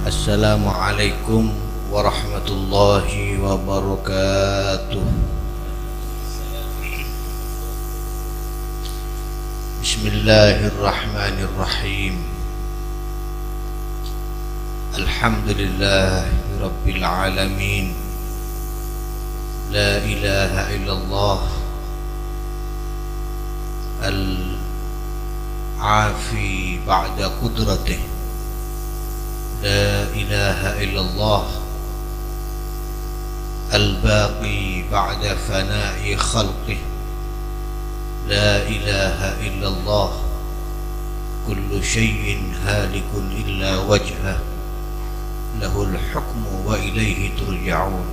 Assalamualaikum warahmatullahi wabarakatuh. Bismillahirrahmanirrahim. Alhamdulillahi rabbil alamin. La ilaha illallah al-afi ba'da qudratih. لا إله إلا الله الباقي بعد فناء خلقه. لا إله إلا الله كل شيء هالك إلا وجهه له الحكم وإليه ترجعون.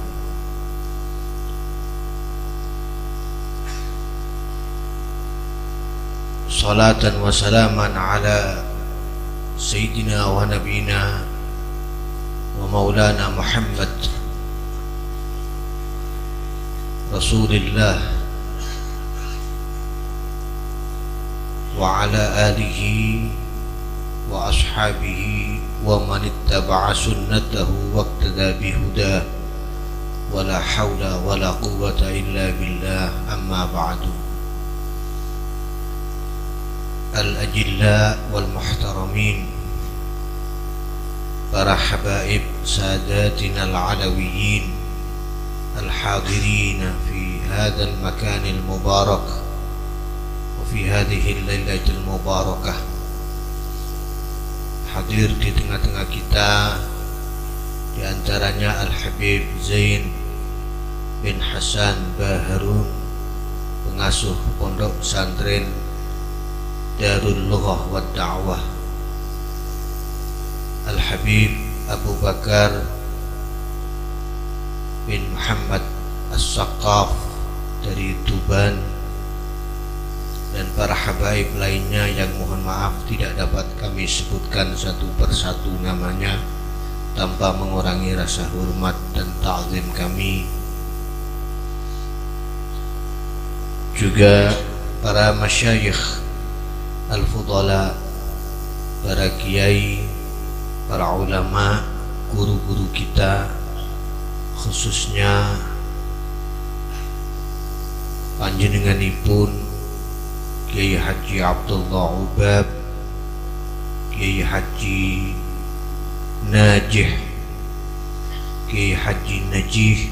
صلاة وسلاما على سيدنا ونبينا ومولانا محمد رسول الله وعلى آله وأصحابه ومن اتبع سنته واقتدى بهداه ولا حول ولا قوة إلا بالله. أما بعد. الأجلاء والمحترمين، para habaib sadatina al-alawiyin al-hadirin fi hadzal makan al-mubarak wa fi hadhihi al-lailatul mubarakah. Hadir di tengah-tengah kita di antaranya Al-Habib Zain bin Hasan Baharun, pengasuh pondok pesantren Darul Lughah wa Da'wah, Al-Habib Abu Bakar bin Muhammad As-Saqaf dari Tuban, dan para habaib lainnya yang mohon maaf tidak dapat kami sebutkan satu persatu namanya tanpa mengurangi rasa hormat dan ta'zim kami. Juga para masyayikh al-fudala, para kiai, para ulama, guru-guru kita, khususnya panjenenganipun Kiai Haji Abdullah Ubab, Kiai Haji Najih, Kiai Haji Najih,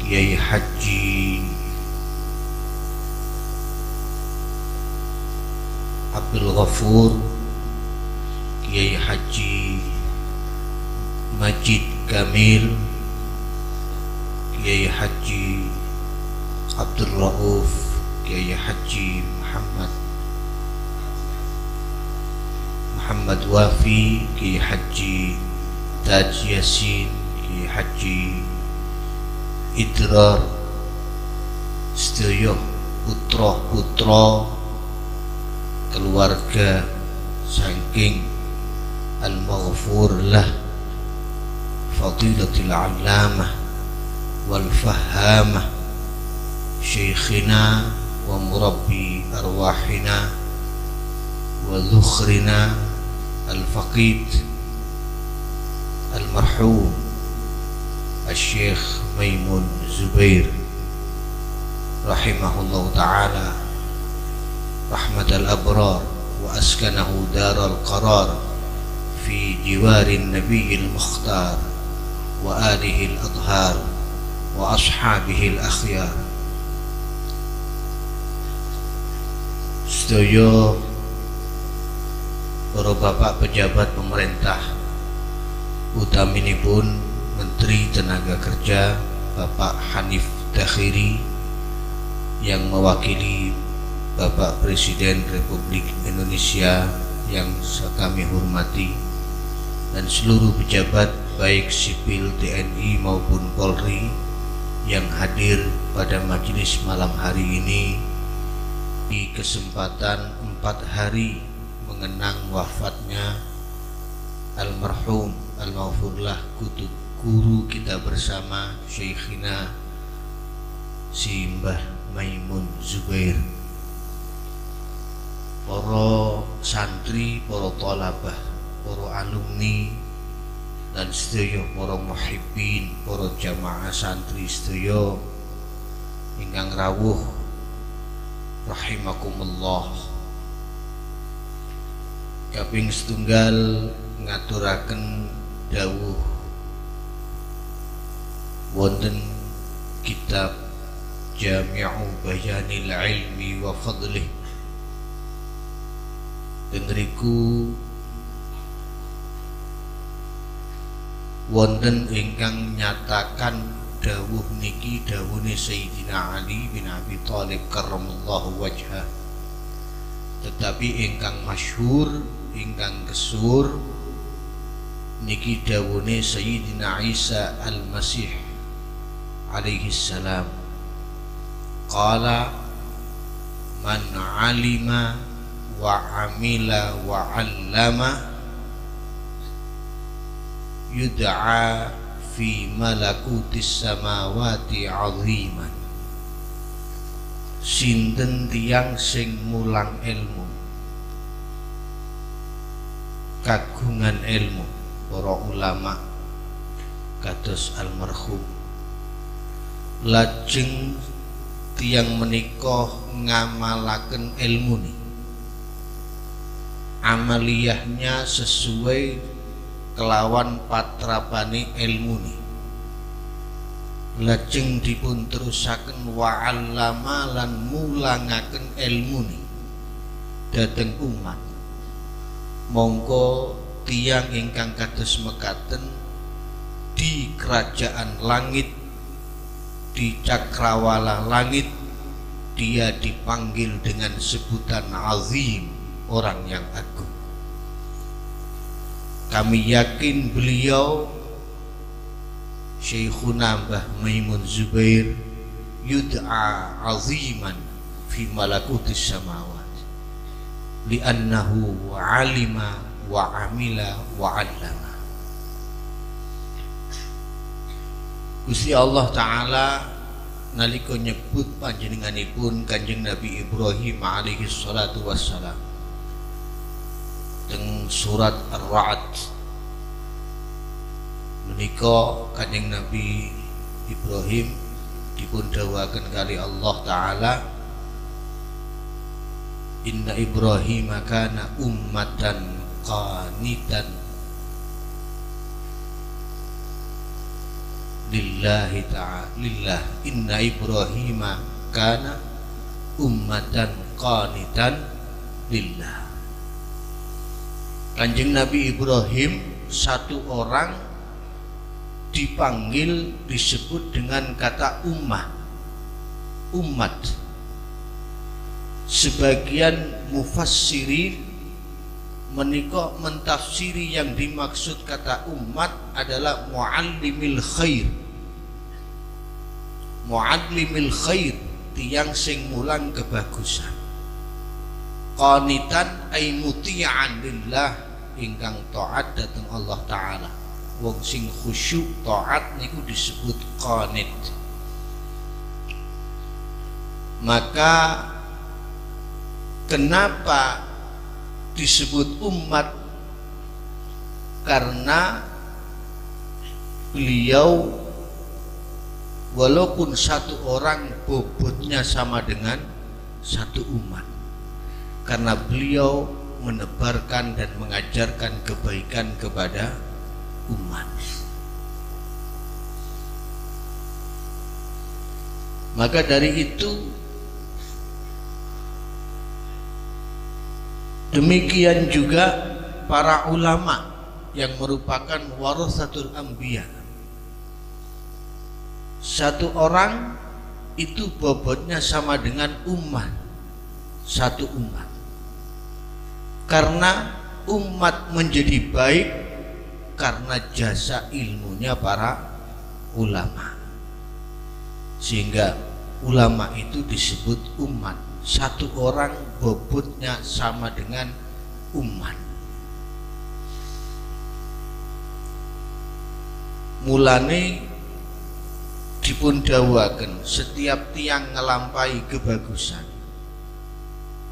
Kiai Haji Abdul Ghafur, Kiai Haji Majid Kamil, Kiai Haji Abdul Rauf, Kiai Haji Muhammad Wafi, Kiai Haji Taj Yasin, Kiai Haji Idrar, sedaya putra-putra keluarga saking al-maghfur lah fadilatil allamah wal fahamah syekhina wa murabbi arwahina wa dhukhrina al-faqid al-marhum al-syekh Maimun Zubair rahimahullah ta'ala rahmatal abrar wa askanahu daral qarar fi jiwarin nabiyil mukhtar wa alihi al-adhar wa ashabihi al-akhyar. Sedaya para bapak pejabat pemerintah, utaminipun Menteri Tenaga Kerja Bapak Hanif Dakhiri yang mewakili Bapak Presiden Republik Indonesia yang kami hormati, dan seluruh pejabat baik sipil TNI maupun Polri yang hadir pada majelis malam hari ini di kesempatan 4 hari mengenang wafatnya almarhum al-maghfurlah guru kita bersama Syekhina si Mbah Maimun Zubair. Para santri, para thalabah, para alumni dan sedaya para muhibbin, para jamaah santri sedaya ingkang rawuh rahimakumullah. Kaping setunggal ngaturaken dawuh wonten kitab Jami'u Bayanil Ilmi wa Fadlih. Dengeriku wonten ingkang nyatakan dawuh niki dawuhne Sayyidina Ali bin Abi Thalib karramallahu wajhah, tetapi ingkang masyhur, ingkang kesur niki dawuhne Sayyidina Isa al-Masih alaihi salam. Qala man alima wa amila wa 'allama yud'a fi malakutis samawati 'aziman. Sinten tiyang sing mulang ilmu, kagungan ilmu, para ulama kados almarhum, lajeng tiyang menika ngamalaken ilmu ni, amaliyahnya sesuai kelawan patrapane ilmu ni, lajeng dipun terusaken wa 'allama lan mulangaken ilmu ni dhateng umat. Mongko tiyang ingkang kados mekaten di kerajaan langit, di cakrawala langit, dia dipanggil dengan sebutan azim, orang yang agung. Kami yakin beliau Syekhuna Mbah Maimun Zubair yud'a aziman fi malakutis samawat li'annahu alima wa amila wa 'allama. Gusti Allah Ta'ala nalika nyebut panjenenganipun Kanjeng Nabi Ibrahim alaihi salatu wassalam teng surat Ar-Ra'd menika Kanjeng Nabi Ibrahim dipun dawuhaken kali Allah Ta'ala, inna Ibrahim kana ummatan qanitan lillahi ta'ala lillah, inna Ibrahim kana ummatan qanitan lillah. Kanjeng Nabi Ibrahim satu orang dipanggil, disebut dengan kata umat. Sebagian mufassirin menika mentafsiri yang dimaksud kata umat adalah muallimil khair. Muallimil khair, tiyang sing mulang kebagusan. Qanitan ay muti'an lillah, ingkang taat dhateng Allah Ta'ala. Wong sing khusyuk taat niku disebut qanit. Maka kenapa disebut umat? Karena beliau walaupun satu orang bobotnya sama dengan satu umat, karena beliau menebarkan dan mengajarkan kebaikan kepada umat. Maka dari itu demikian juga para ulama yang merupakan warasatul anbiya. Satu orang itu bobotnya sama dengan umat, satu umat. Karena umat menjadi baik karena jasa ilmunya para ulama, sehingga ulama itu disebut umat. Satu orang bobotnya sama dengan umat. Mulane dipun dawuhaken setiap tiang ngelampahi kebagusan,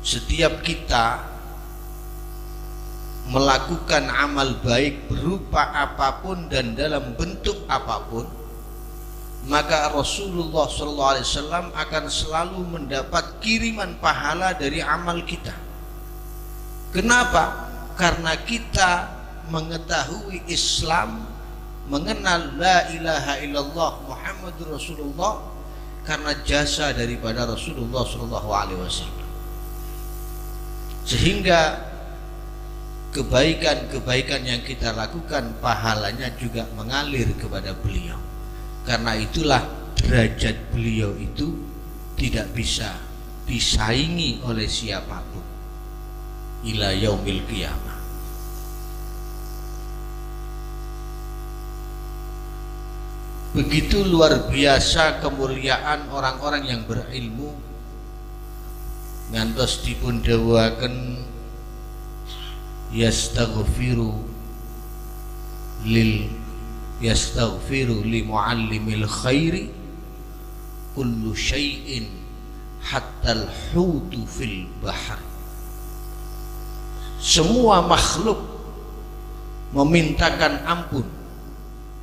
setiap kita melakukan amal baik berupa apapun dan dalam bentuk apapun, maka Rasulullah SAW akan selalu mendapat kiriman pahala dari amal kita. Kenapa? Karena kita mengetahui Islam, mengenal la ilaha illallah Muhammadur Rasulullah, karena jasa daripada Rasulullah SAW. Sehingga kebaikan-kebaikan yang kita lakukan pahalanya juga mengalir kepada beliau. Karena itulah derajat beliau itu tidak bisa disaingi oleh siapapun ila yaumil qiyamah. Begitu luar biasa kemuliaan orang-orang yang berilmu, ngantos dipun dawuhaken yastaghfiru li muallimil khairi kullu syai'in hatta al-hutu fil bahr. Semua makhluk memintakan ampun,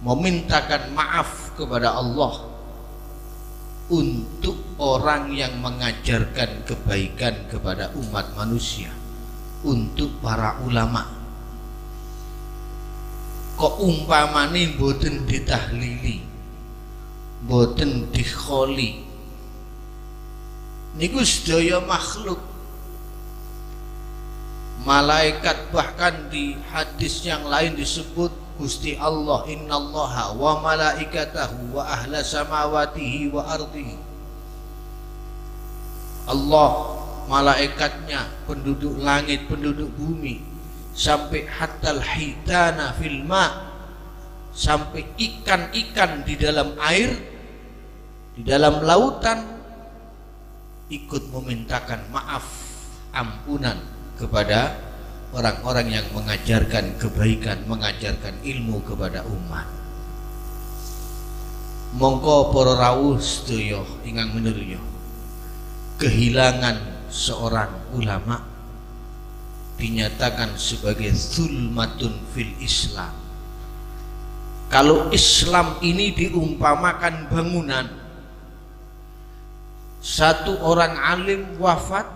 memintakan maaf kepada Allah untuk orang yang mengajarkan kebaikan kepada umat manusia, untuk para ulama. Kok umpamane mboten ditahlili, mboten dikholi, niku sedaya makhluk. Malaikat bahkan di hadis yang lain disebut Gusti Allah, innallaha wa malaikatahu wa ahla samawatihi wa ardihi. Allah, malaikatnya, penduduk langit, penduduk bumi, sampai hatal hitana fil ma, sampai ikan-ikan di dalam air, di dalam lautan, ikut memintakan maaf, ampunan kepada orang-orang yang mengajarkan kebaikan, mengajarkan ilmu kepada umat. Mongko para rawuh sedaya ingkang minulya, kehilangan seorang ulama dinyatakan sebagai zulmatun fil Islam. Kalau Islam ini diumpamakan bangunan, satu orang alim wafat,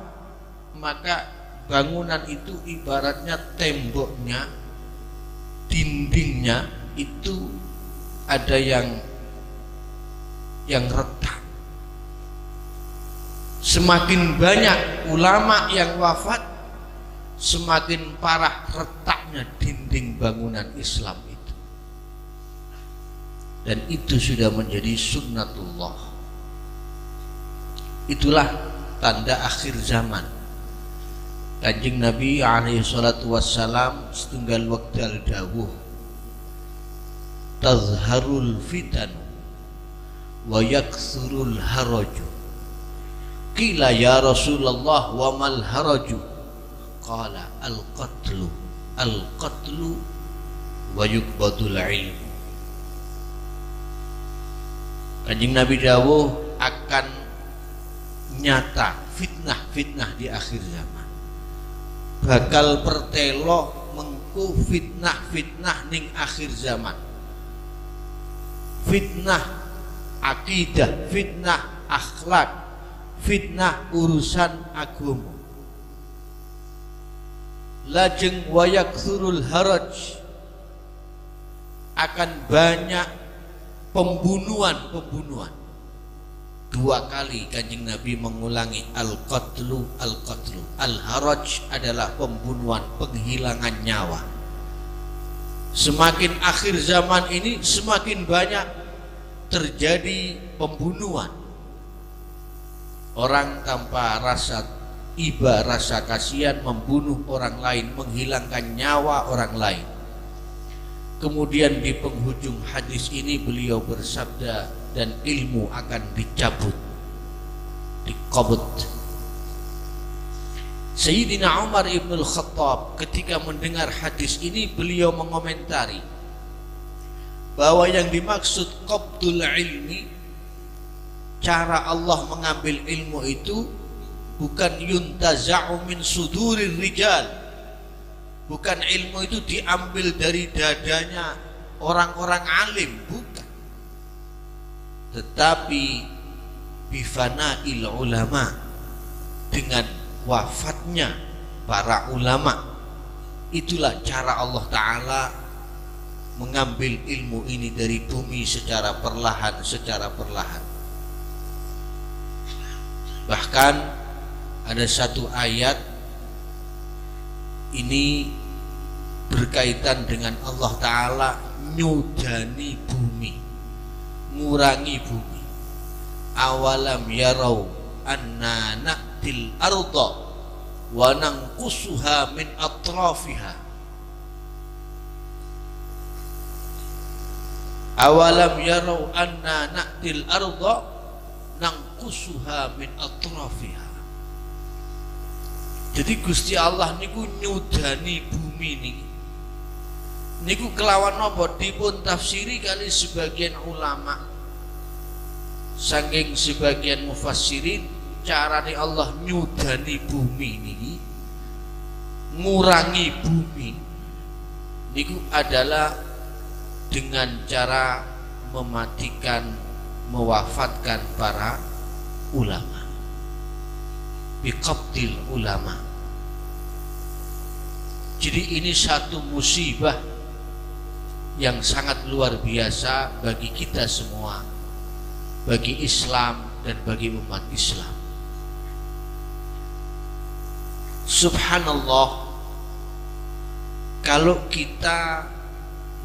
maka bangunan itu ibaratnya temboknya, dindingnya itu ada yang retak. Semakin banyak ulama yang wafat, semakin parah retaknya dinding bangunan Islam itu. Dan itu sudah menjadi sunnatullah. Itulah tanda akhir zaman. Kanjeng Nabi alaihi salatu wassalam setunggal wekdal dawuh, tazharul fitan wa yaksurul haraju. Qila ya Rasulullah wa mal haraju? Qala al-qatlu wa yukbadul ilmu. Kanjeng Nabi dawuh akan nyata fitnah-fitnah di akhir zaman. Bakal pertelo mengku fitnah-fitnah ning akhir zaman. Fitnah akidah, fitnah akhlak, fitnah urusan agama. Lajeng wayaksurul haraj, akan banyak pembunuhan. Dua kali Kanjeng Nabi mengulangi al-qatlu. Al-haraj adalah pembunuhan, penghilangan nyawa. Semakin akhir zaman ini semakin banyak terjadi pembunuhan. Orang tanpa rasa iba, rasa kasihan membunuh orang lain, menghilangkan nyawa orang lain. Kemudian di penghujung hadis ini beliau bersabda, dan ilmu akan dicabut, dicabut. Sayyidina Umar ibn al-Khattab ketika mendengar hadis ini, beliau mengomentari bahwa yang dimaksud qabdul ilmi, cara Allah mengambil ilmu itu bukan yuntaza'u min sudurir rijal, Bukan ilmu itu diambil dari dadanya orang-orang alim, bukan. Tetapi bifana'il ulama, dengan wafatnya para ulama. Itulah cara Allah Ta'ala mengambil ilmu ini dari bumi secara perlahan. Bahkan ada satu ayat ini berkaitan dengan Allah Ta'ala nyudani bumi, ngurangi bumi. Awalam yarau anna na'til arda wa nanqusuha min atrafiha. Awalam yarau anna na'til arda nanqusuha min atrafiha. Jadi Gusti Allah niku nyudani bumi niki. Niku kelawan napa dipun tafsiri kali sebagian ulama, saking sebagian mufassirin, carane Allah nyudani bumi niki, ngurangi bumi niku adalah dengan cara mematikan, mewafatkan para ulama, biqabdil ulama. Jadi ini satu musibah yang sangat luar biasa bagi kita semua, bagi Islam dan bagi umat Islam. Subhanallah, kalau kita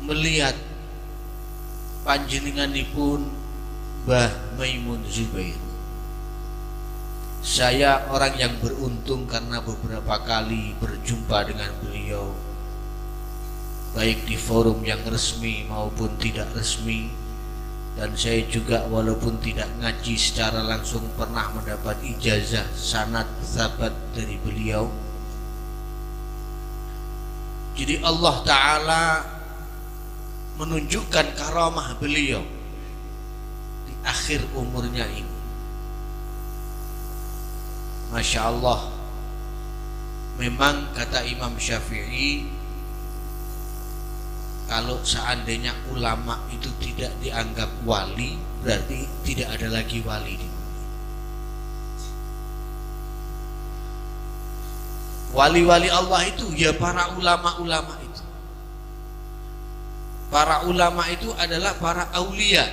melihat panjenenganipun Mbah Maimun Zubair, saya orang yang beruntung karena beberapa kali berjumpa dengan beliau, baik di forum yang resmi maupun tidak resmi. Dan saya juga walaupun tidak ngaji secara langsung pernah mendapat ijazah sanad sahabat dari beliau. Jadi Allah Ta'ala menunjukkan karamah beliau di akhir umurnya ini. Masya Allah, memang kata Imam Syafi'i, kalau seandainya ulama itu tidak dianggap wali, berarti tidak ada lagi wali di bumi. Wali-wali Allah itu ya para ulama-ulama itu. Para ulama itu adalah para aulia.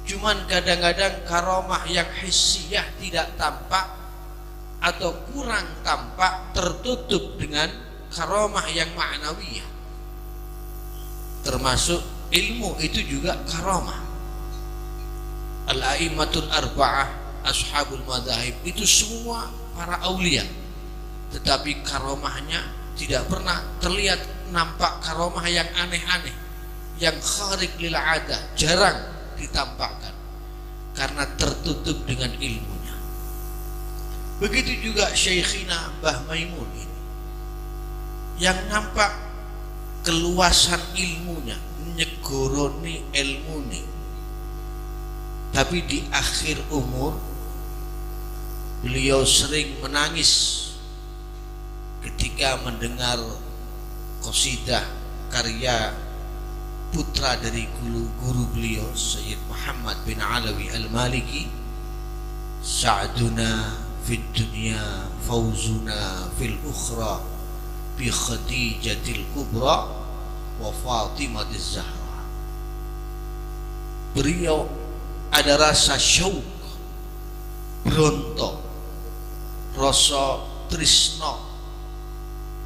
Cuman kadang-kadang karamah yang hissiyah tidak tampak atau kurang tampak, tertutup dengan karamah yang ma'nawiyah. Termasuk ilmu itu juga karamah. Al-a'immatul arba'ah, ashabul madzahib, itu semua para aulia. Tetapi karamahnya tidak pernah terlihat nampak karamah yang aneh-aneh, yang kharik lil adah, jarang ditampakkan karena tertutup dengan ilmunya. Begitu juga Syekhina Mbah Maimun ini, yang nampak keluasan ilmunya, nyegoroni ilmuni, tapi di akhir umur beliau sering menangis ketika mendengar qasidah karya putra dari guru beliau Sayyid Muhammad bin Alawi Al-Maliki, sa'duna fid dunya fawzuna fil ukhra bi Khadijatil Kubra wa Fatimatiz Zahra. Beliau ada rasa syauq, bronto, rasa tresno,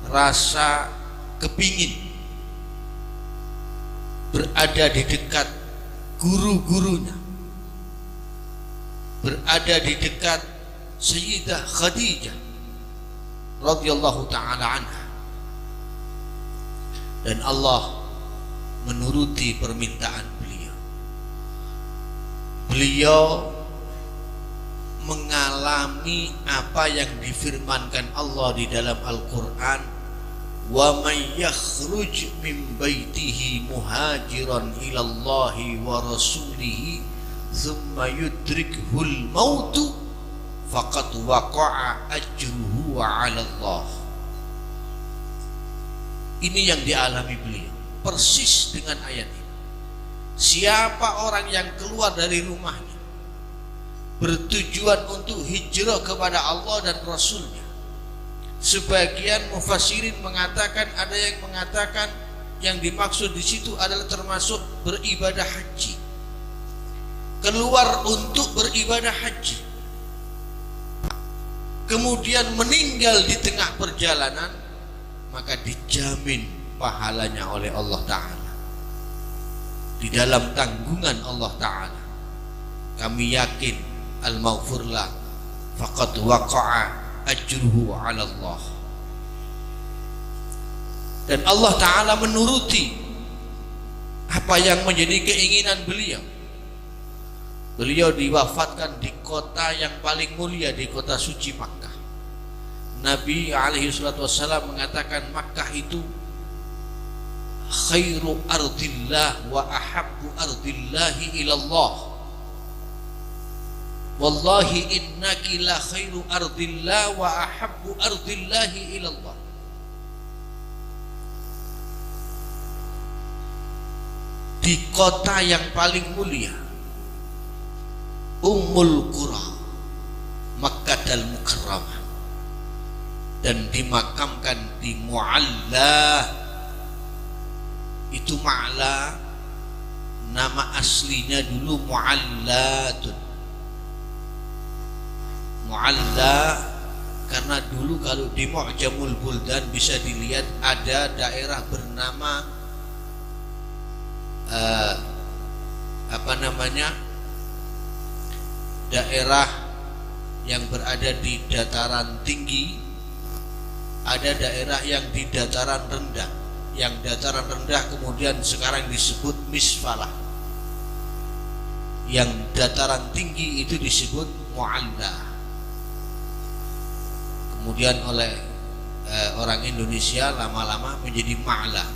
rasa kepingin berada di dekat guru-gurunya, berada di dekat Sayyidah Khadijah radhiyallahu ta'ala anha. Dan Allah menuruti permintaan beliau. Beliau mengalami apa yang difirmankan Allah di dalam Al-Quran, wa may yakhruj min baitihi muhajiran ilallahi wa rasulihi thumma yudrikhul mautu faqad waqa'a ajruhu 'ala Allah. Ini yang dialami beliau persis dengan ayat ini. Siapa orang yang keluar dari rumahnya bertujuan untuk hijrah kepada Allah dan Rasulnya, sebagian mufassirin mengatakan, ada yang mengatakan yang dimaksud di situ adalah termasuk beribadah haji, keluar untuk beribadah haji, kemudian meninggal di tengah perjalanan, maka dijamin pahalanya oleh Allah Ta'ala di dalam tanggungan Allah Ta'ala. Kami yakin al-maghfurlah faqad waqa'a ajruhu 'ala Allah. Dan Allah Ta'ala menuruti apa yang menjadi keinginan beliau. Beliau diwafatkan di kota yang paling mulia, di kota suci Makkah. Nabi alaihi salatu wassalam mengatakan Makkah itu khairu ardillah wa ahabbu ardillahi ilallah. Wallahi innaki la khairu ardillah wa ahabbu ardillahi ilallah. Di kota yang paling mulia, Ummul Qura, Makkah al-Mukarramah, dan dimakamkan di Mu'alla. Itu Ma'la, nama aslinya dulu Mu'allatun. Mu'alla karena dulu kalau di Mu'jamul Buldan bisa dilihat ada daerah bernama daerah yang berada di dataran tinggi, ada daerah yang di dataran rendah. Yang dataran rendah kemudian sekarang disebut Misfalah, yang dataran tinggi itu disebut Mu'alla. Kemudian oleh orang Indonesia lama-lama menjadi Ma'la,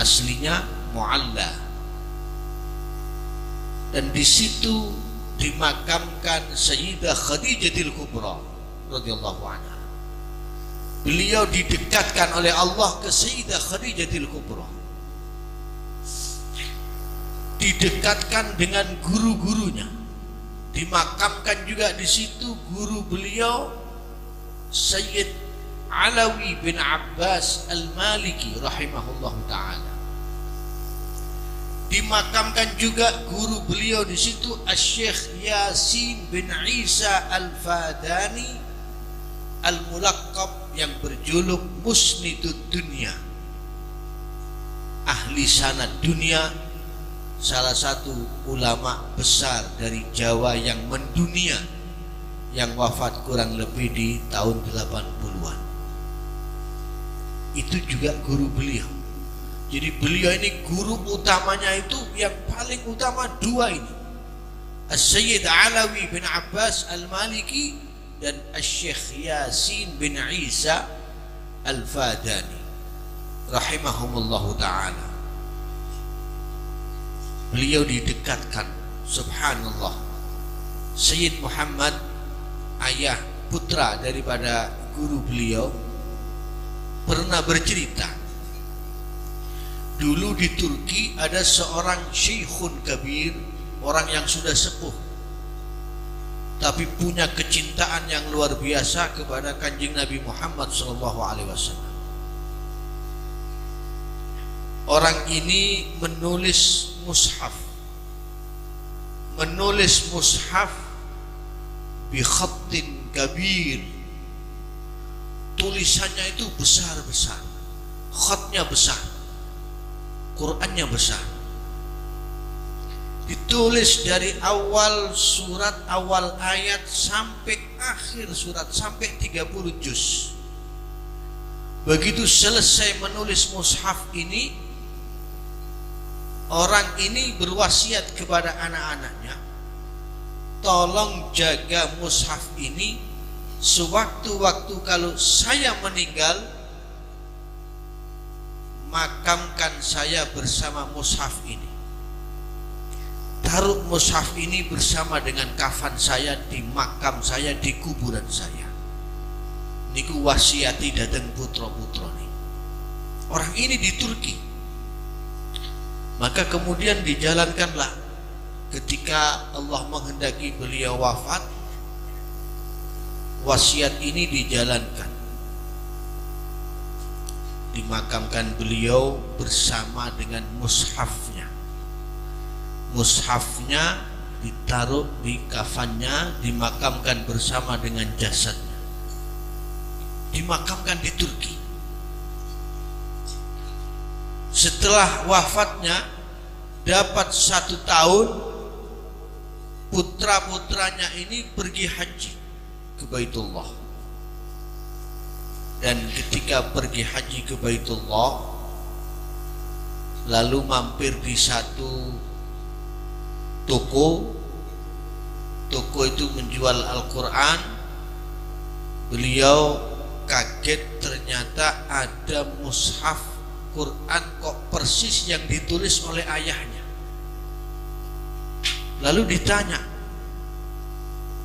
aslinya Mu'alla. Dan di situ dimakamkan Sayyidah Khadijatul Kubra radhiyallahu anha. Beliau didekatkan oleh Allah ke Sayyidah Khadijatul Kubra, didekatkan dengan guru-gurunya. Dimakamkan juga di situ guru beliau Sayyid Alawi bin Abbas Al-Maliki rahimahullahu ta'ala. Dimakamkan juga guru beliau di situ Asy-Syaikh Yasin bin Isa Al-Fadani Al-Mulaqab, yang berjuluk Musnidud Dunya, ahli sanad dunia, salah satu ulama besar dari Jawa yang mendunia, yang wafat kurang lebih di tahun 80-an. Itu juga guru beliau. Jadi beliau ini guru utamanya itu yang paling utama dua ini, As-Sayyid Alawi bin Abbas Al-Maliki dan Asy-Syaikh Yasin bin Isa Al-Fadani rahimahumullahu ta'ala. Beliau didekatkan, subhanallah. Sayyid Muhammad, ayah putra daripada guru beliau, pernah bercerita, dulu di Turki ada seorang syekhun kabir, orang yang sudah sepuh, tapi punya kecintaan yang luar biasa kepada Kanjeng Nabi Muhammad SAW. Orang ini menulis mushaf bi khattin kabir. Tulisannya itu besar-besar, khatnya besar, Qurannya besar. Ditulis dari awal surat, awal ayat sampai akhir surat, sampai 30 juz. Begitu selesai menulis mushaf ini, orang ini berwasiat kepada anak-anaknya, tolong jaga mushaf ini, sewaktu-waktu kalau saya meninggal, makamkan saya bersama mushaf ini. Taruh mushaf ini bersama dengan kafan saya di makam saya, di kuburan saya. Niku wasiati dateng putra-putra nih. Orang ini di Turki. Maka kemudian dijalankanlah, ketika Allah menghendaki beliau wafat, wasiat ini dijalankan. Dimakamkan beliau bersama dengan mushafnya. Mushafnya ditaruh di kafannya, dimakamkan bersama dengan jasadnya. Dimakamkan di Turki. Setelah wafatnya dapat 1 tahun, putra-putranya ini pergi haji ke Baitullah. Dan ketika pergi haji ke Baitullah, lalu mampir di satu toko. Toko itu menjual Al-Quran. Beliau kaget, ternyata ada mushaf Quran kok persis yang ditulis oleh ayahnya. Lalu ditanya,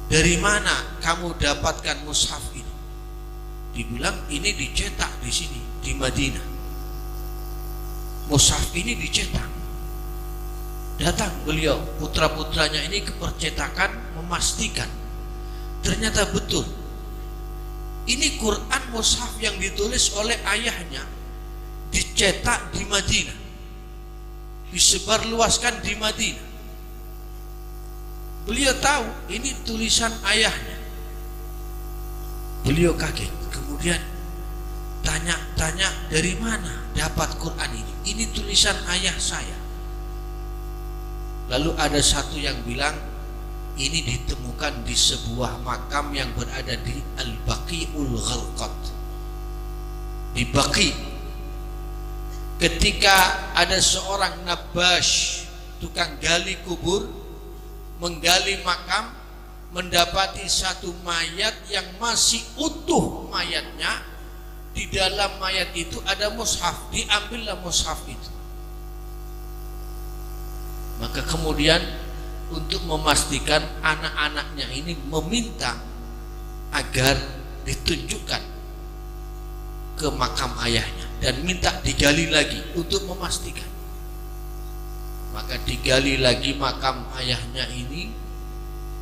dari mana kamu dapatkan mushaf ini? Dibilang ini dicetak di sini, di Madinah. Mushaf ini dicetak. Datang beliau, putra-putranya ini ke percetakan, memastikan ternyata betul ini Quran mushaf yang ditulis oleh ayahnya, dicetak di Madinah, disebarluaskan di Madinah. Beliau tahu ini tulisan ayahnya. Beliau kaget, kemudian tanya-tanya, dari mana dapat Quran ini? Ini tulisan ayah saya. Lalu ada satu yang bilang, ini ditemukan di sebuah makam yang berada di Al-Baqi'ul Gharqad, di Baqi. Ketika ada seorang nabash, tukang gali kubur, menggali makam, mendapati satu mayat yang masih utuh mayatnya. Di dalam mayat itu ada mushaf, diambillah mushaf itu. Maka kemudian untuk memastikan, anak-anaknya ini meminta agar ditunjukkan ke makam ayahnya dan minta digali lagi untuk memastikan. Maka digali lagi makam ayahnya ini,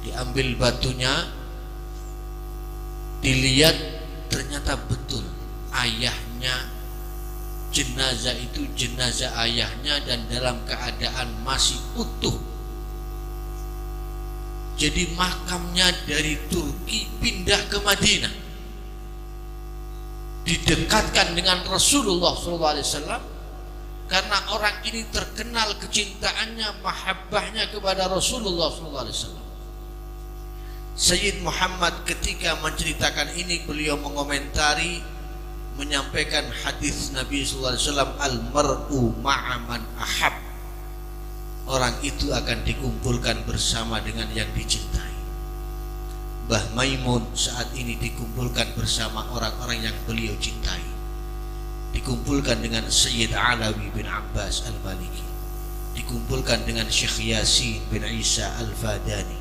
diambil batunya, dilihat ternyata betul ayahnya, jenazah itu jenazah ayahnya dan dalam keadaan masih utuh. Jadi makamnya dari Turki pindah ke Madinah, didekatkan dengan Rasulullah SAW, karena orang ini terkenal kecintaannya, mahabbahnya kepada Rasulullah SAW. Sayyid Muhammad ketika menceritakan ini, beliau mengomentari, menyampaikan hadis Nabi SAW, al-mar'u ma'aman ahab. Orang itu akan dikumpulkan bersama dengan yang dicintai. Mbah Maimun saat ini dikumpulkan bersama orang-orang yang beliau cintai. Dikumpulkan dengan Sayyid Alawi bin Abbas al-Maliki, dikumpulkan dengan Syekh Yasin bin Isa al-Fadani,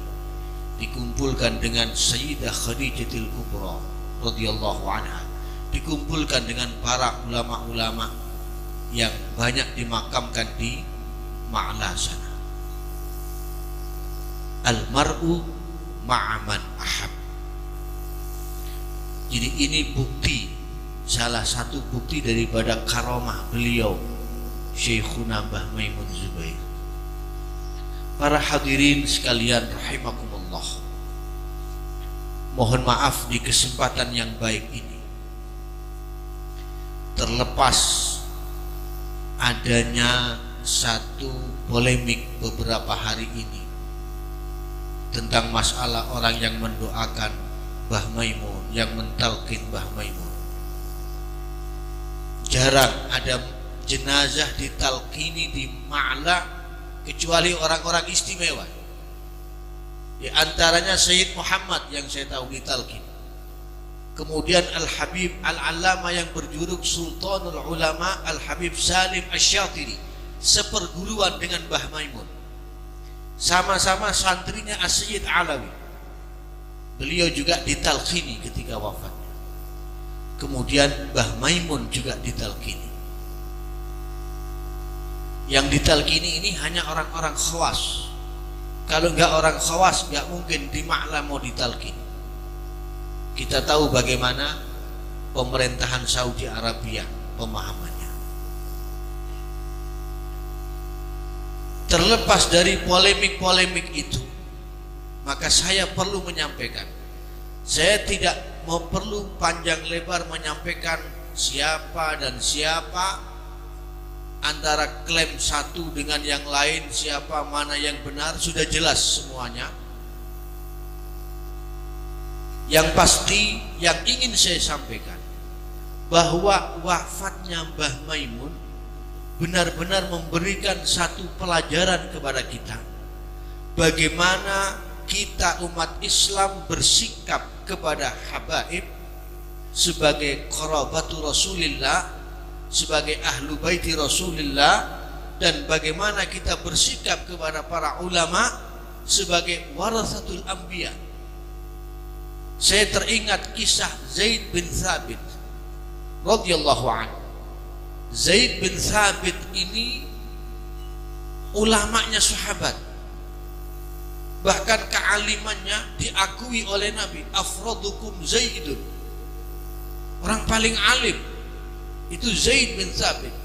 dikumpulkan dengan Sayyidah Khadijatul Kubra radhiyallahu anha, dikumpulkan dengan para ulama-ulama yang banyak dimakamkan di Ma'la sana. Al-mar'u ma'aman ahab. Jadi ini bukti, salah satu bukti daripada karamah beliau Syekhuna Mbah Maimun Zubair. Para hadirin sekalian rahimakumullah, mohon maaf di kesempatan yang baik ini, terlepas adanya satu polemik beberapa hari ini tentang masalah orang yang mendoakan Mbah Maimun, yang mentalkin Mbah Maimun. Jarang ada jenazah ditalkini di Ma'la kecuali orang-orang istimewa. Di antaranya Sayyid Muhammad yang saya tahu ditalkin. Kemudian Al-Habib Al-Allama yang berjuluk Sultanul Ulama, Al-Habib Salim Asy-Syatiri, seperguruan dengan Mbah Maimun. Sama-sama santrinya As-Sayyid Alawi. Beliau juga ditalkini ketika wafatnya. Kemudian Mbah Maimun juga ditalkini. Yang ditalkini ini hanya orang-orang khawas. Kalau enggak orang khawas, enggak mungkin di Ma'la mau ditalkin. Kita tahu bagaimana pemerintahan Saudi Arabia pemahamannya. Terlepas dari polemik-polemik itu, maka saya perlu menyampaikan, saya tidak mau perlu panjang lebar menyampaikan siapa dan siapa, antara klaim satu dengan yang lain, siapa mana yang benar, sudah jelas semuanya. Yang pasti yang ingin saya sampaikan, bahwa wafatnya Mbah Maimun benar-benar memberikan satu pelajaran kepada kita, bagaimana kita umat Islam bersikap kepada habaib sebagai qarabatul Rasulillah, sebagai ahlu baiti Rasulillah, dan bagaimana kita bersikap kepada para ulama sebagai warasatul anbiya. Saya teringat kisah Zaid bin Thabit radhiyallahu anhu. Zaid bin Thabit ini ulamanya sahabat, bahkan kealimannya diakui oleh Nabi. Afradukum Zaidun, orang paling alim itu Zaid bin Thabit,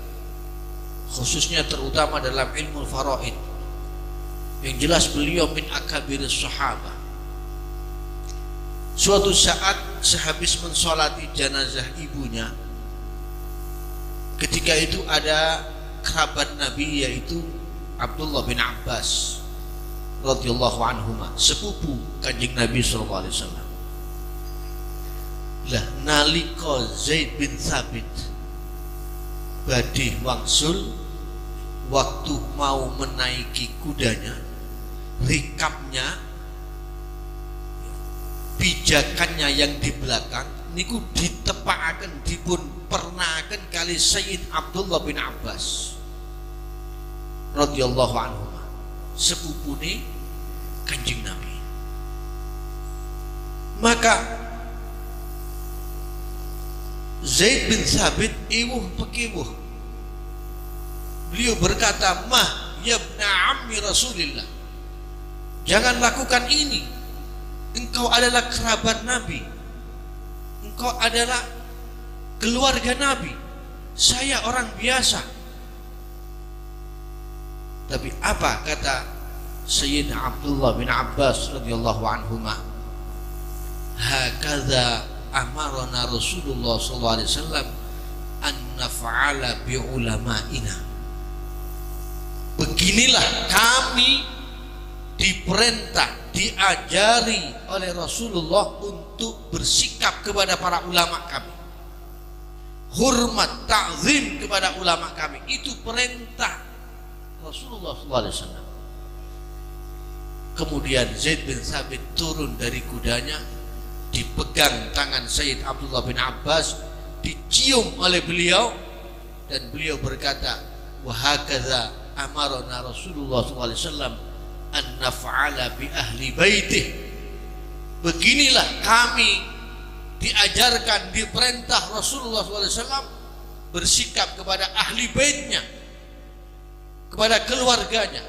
khususnya terutama dalam ilmu faraid. Yang jelas beliau min akabir sahabat. Suatu saat sehabis mensolati jenazah ibunya, ketika itu ada kerabat Nabi yaitu Abdullah bin Abbas radhiyallahu anhuma, sepupu Kanjeng Nabi sallallahu alaihi wasallam. Lah nalika Zaid bin Thabit badhe wangsul, waktu mau menaiki kudanya, rikapnya, pijakannya yang di belakang niku ditepakaken, dipun pernahken kali Sayyid Abdullah bin Abbas radhiyallahu anhu, sepupune Kanjeng Nabi. Maka Zaid bin Thabit iwuh pekiwuh, beliau berkata, "Mah ya ibna ammi Rasulillah, jangan lakukan ini. Engkau adalah kerabat Nabi, engkau adalah keluarga Nabi, saya orang biasa." Tapi apa kata Sayyidina Abdullah bin Abbas radhiyallahu anhuma? Hakadha amarna Rasulullah sallallahu alaihi wasallam an naf'ala bi ulama'ina. Beginilah kami diperintah, diajari oleh Rasulullah untuk bersikap kepada para ulama kami, hormat, ta'zim kepada ulama kami. Itu perintah Rasulullah SAW. Kemudian Zaid bin Thabit turun dari kudanya, dipegang tangan Sayyid Abdullah bin Abbas, dicium oleh beliau, dan beliau berkata, wa hakadha amarna Rasulullah SAW an naf'ala bi ahli baitih. Beginilah kami diajarkan, diperintah Rasulullah SAW bersikap kepada ahli baitnya, kepada keluarganya.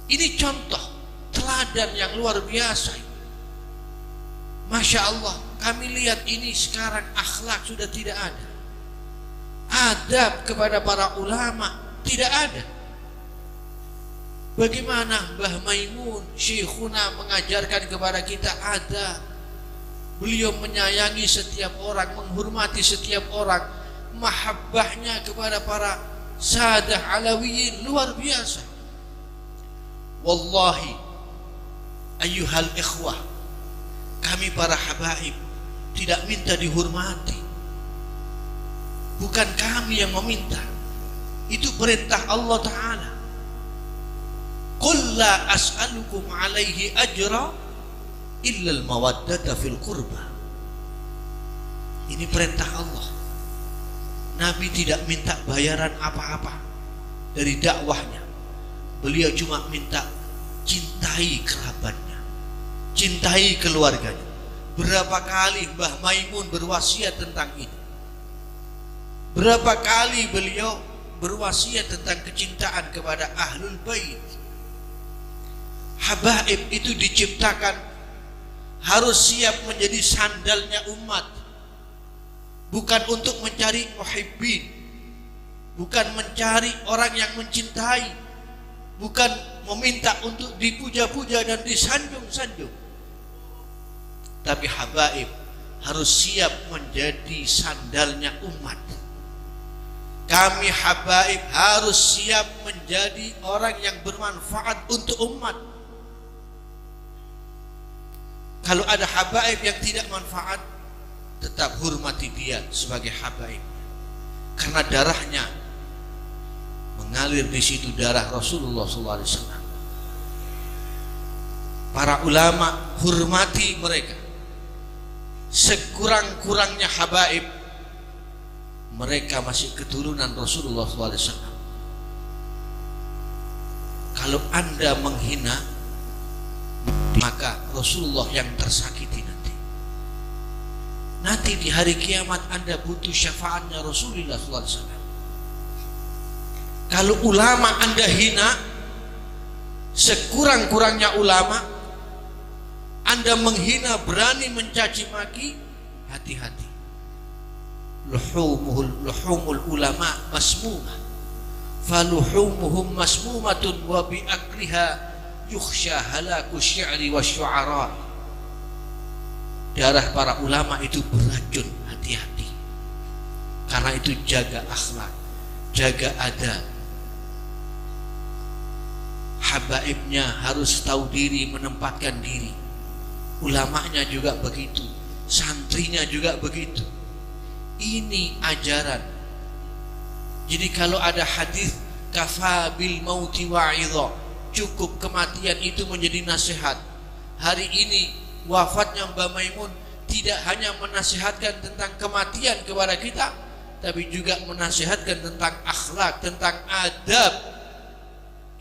Ini contoh teladan yang luar biasa. Masya Allah, kami lihat ini sekarang akhlak sudah tidak ada, adab kepada para ulama tidak ada. Bagaimana Mbah Maimun Syekhuna mengajarkan kepada kita adab. Beliau menyayangi setiap orang, menghormati setiap orang, mahabbahnya kepada para sadah alawiyin luar biasa. Wallahi ayyuhal ikhwah, kami para habaib tidak minta dihormati, bukan kami yang meminta, itu perintah Allah Ta'ala. Qul la as'alukum alaihi ajra illa al-mawaddata fil qurba. Ini perintah Allah. Nabi tidak minta bayaran apa-apa dari dakwahnya. Beliau cuma minta cintai kerabatnya, cintai keluarganya. Berapa kali Mbah Maimun berwasiat tentang ini. Berapa kali beliau berwasiat tentang kecintaan kepada ahlul bait. Habaib itu diciptakan harus siap menjadi sandalnya umat, bukan untuk mencari muhibbin, bukan mencari orang yang mencintai, bukan meminta untuk dipuja-puja dan disanjung-sanjung, tapi habaib harus siap menjadi sandalnya umat. Kami habaib harus siap menjadi orang yang bermanfaat untuk umat. Kalau ada habaib yang tidak manfaat, tetap hormati dia sebagai habaib, karena darahnya mengalir di situ, darah Rasulullah SAW. Para ulama hormati mereka. Sekurang-kurangnya habaib, mereka masih keturunan Rasulullah SAW. Kalau Anda menghina, maka Rasulullah yang tersakiti nanti di hari kiamat. Anda butuh syafaatnya Rasulullah SAW. Kalau ulama Anda hina, sekurang-kurangnya ulama, Anda menghina, berani mencaci maki, hati-hati. Luhumul ulama masmumah, faluhumuhum masmumatun wa bi'akliha yukhsha halaku syi'ri wa syu'ara. Darah para ulama itu beracun, hati-hati. Karena itu jaga akhlak, jaga adab. Habaibnya harus tahu diri, menempatkan diri. Ulamanya juga begitu, santrinya juga begitu. Ini ajaran. Jadi kalau ada hadis kafa bil mauti wa'idha, cukup kematian itu menjadi nasihat. Hari ini wafatnya Mbah Maimun tidak hanya menasihatkan tentang kematian kepada kita, tapi juga menasihatkan tentang akhlak, tentang adab.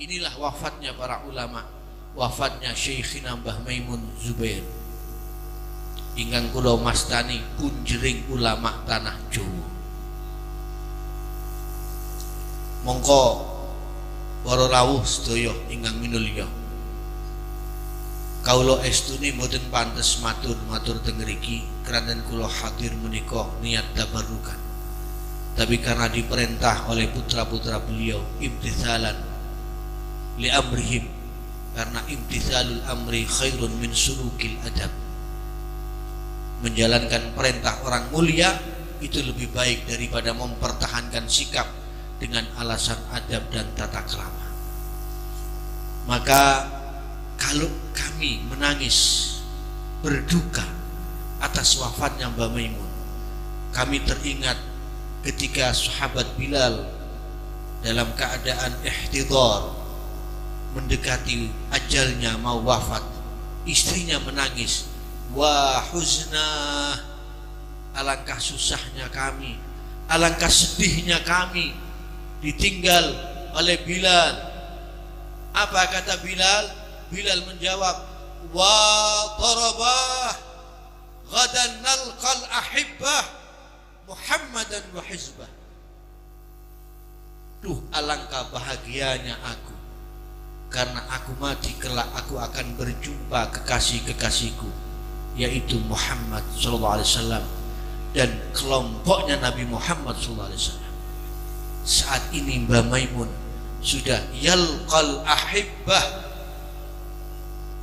Inilah wafatnya para ulama, wafatnya Syekhina Mbah Maimun Zubair. Ingkang kula mastani punjering ulama tanah Jawa. Mongko para rawuh sedaya ingkang minulya, kawula estune mboten pantes matur teng mriki keranten kula hadir menika niat tabarrukan. Tapi karena diperintah oleh putra-putra beliau imtithalan li amrihim, karena imtithalul amri khairun min sulukil adab. Menjalankan perintah orang mulia itu lebih baik daripada mempertahankan sikap dengan alasan adab dan tata krama. Maka kalau kami menangis berduka atas wafatnya Mbah Maimun, kami teringat ketika sahabat Bilal dalam keadaan ihtidhar mendekati ajalnya mau wafat, istrinya menangis, wa huzna, alangkah susahnya kami, alangkah sedihnya kami ditinggal oleh Bilal. Apa kata Bilal? Bilal menjawab, wa tarabah ghadan nalqal ahibbah Muhammadan wa hizbah. Duh, alangkah bahagianya aku, karena aku mati kelak aku akan berjumpa kekasih-kekasihku, yaitu Muhammad sallallahu alaihi wasallam dan kelompoknya Nabi Muhammad sallallahu alaihi wasallam. Saat ini Mbah Maimun sudah yalqal ahibbah.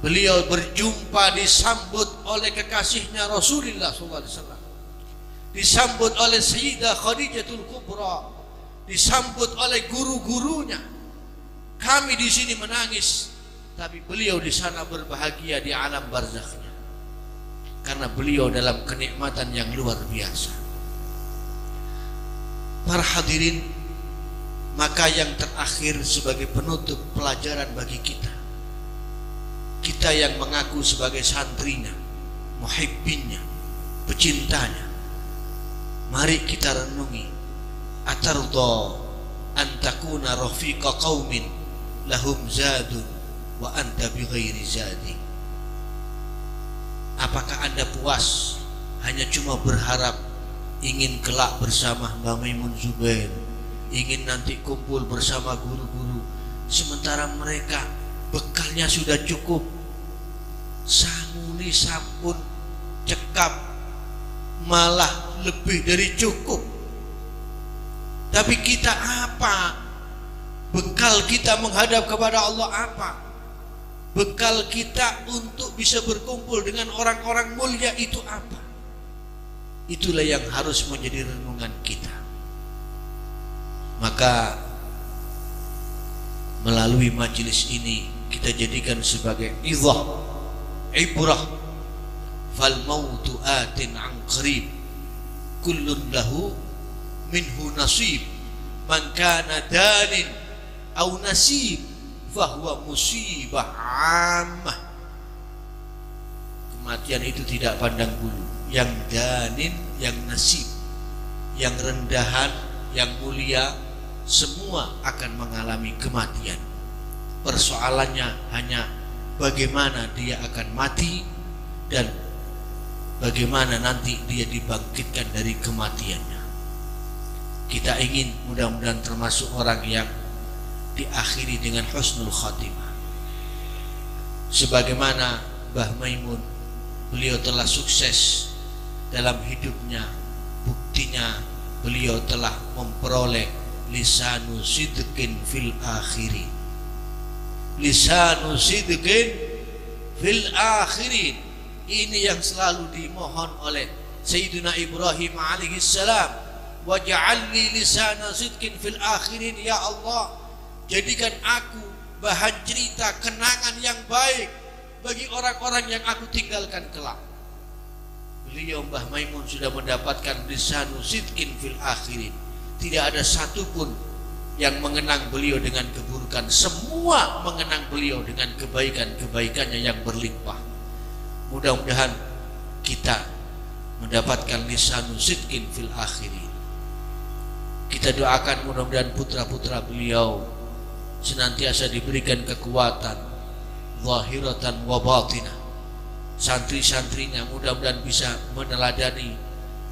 Beliau berjumpa, disambut oleh kekasihnya Rasulullah SAW, disambut oleh Sayyidah Khadijatul Kubra, disambut oleh guru-gurunya. Kami di sini menangis, tapi beliau di sana berbahagia di alam barzakhnya, karena beliau dalam kenikmatan yang luar biasa. Para hadirin, maka yang terakhir sebagai penutup pelajaran bagi kita, kita yang mengaku sebagai santrinya, muhibbinnya, pecintanya, mari kita renungi, atardha an takuna rafiqa qaumin lahum zadun wa anta bighairi zadi. Apakah Anda puas hanya cuma berharap ingin kelak bersama Mbah Maimun Zubair, ingin nanti kumpul bersama guru-guru, sementara mereka bekalnya sudah cukup, samuni sampun cekap, malah lebih dari cukup. Tapi kita apa? Bekal kita menghadap kepada Allah apa? Bekal kita untuk bisa berkumpul dengan orang-orang mulia itu apa? Itulah yang harus menjadi renungan kita. Maka melalui majelis ini kita jadikan sebagai izah, ibrah. Fal mautu atin an qarib, kullun lahu minhu nasib, man kana danin au nasib fahuwa musibah ammah. Kematian itu tidak pandang bulu, yang danin, yang nasib, yang rendahan, yang mulia, semua akan mengalami kematian. Persoalannya hanya bagaimana dia akan mati dan bagaimana nanti dia dibangkitkan dari kematiannya. Kita ingin mudah-mudahan termasuk orang yang diakhiri dengan husnul khatimah. Sebagaimana Mbah Maimun, beliau telah sukses dalam hidupnya, buktinya beliau telah memperoleh lisanu sidqin fil akhirin. Lisanu sidqin fil akhirin. Ini yang selalu dimohon oleh Sayyidina Ibrahim alaihissalam. Waj'alni lisana sidqin fil akhirin, ya Allah, jadikan aku bahan cerita, kenangan yang baik bagi orang-orang yang aku tinggalkan kelak. Beliau Mbah Maimun sudah mendapatkan lisanu sidqin fil akhirin. Tidak ada satupun yang mengenang beliau dengan keburukan, semua mengenang beliau dengan kebaikan-kebaikannya yang berlimpah. Mudah-mudahan kita mendapatkan lisanu sidqin fil akhirin. Kita doakan mudah-mudahan putra-putra beliau senantiasa diberikan kekuatan zahiratan wa batinah. Santri-santrinya mudah-mudahan bisa meneladani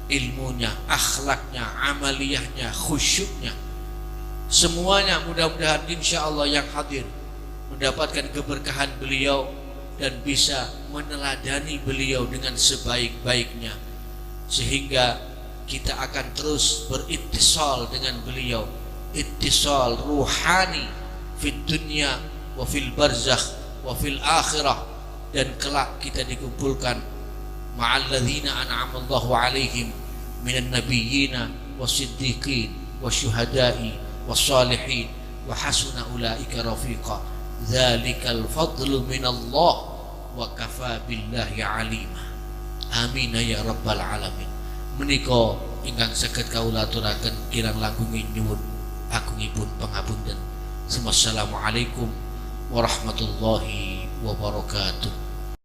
ilmunya, akhlaknya, amaliyahnya, khusyuknya. Semuanya mudah-mudahan insya Allah yang hadir mendapatkan keberkahan beliau dan bisa meneladani beliau dengan sebaik-baiknya, sehingga kita akan terus berittisal dengan beliau, ittisal ruhani fid dunya wa fil barzakh wa fil akhirah, dan kelak kita dikumpulkan ma'al ladzina an'amallahu alaihim minan nabiyyina wasiddiqin wasyuhada'i wassalihin wa hasuna ulaika rafiqa. Dzalikal fadlu minallah wa kafa billahi alima. Amin ya rabbal alamin. Menika ingkang saged kawula aturaken kirang langkung nyuwun agungipun pangapunten. Wassalamualaikum warahmatullahi wabarakatuh.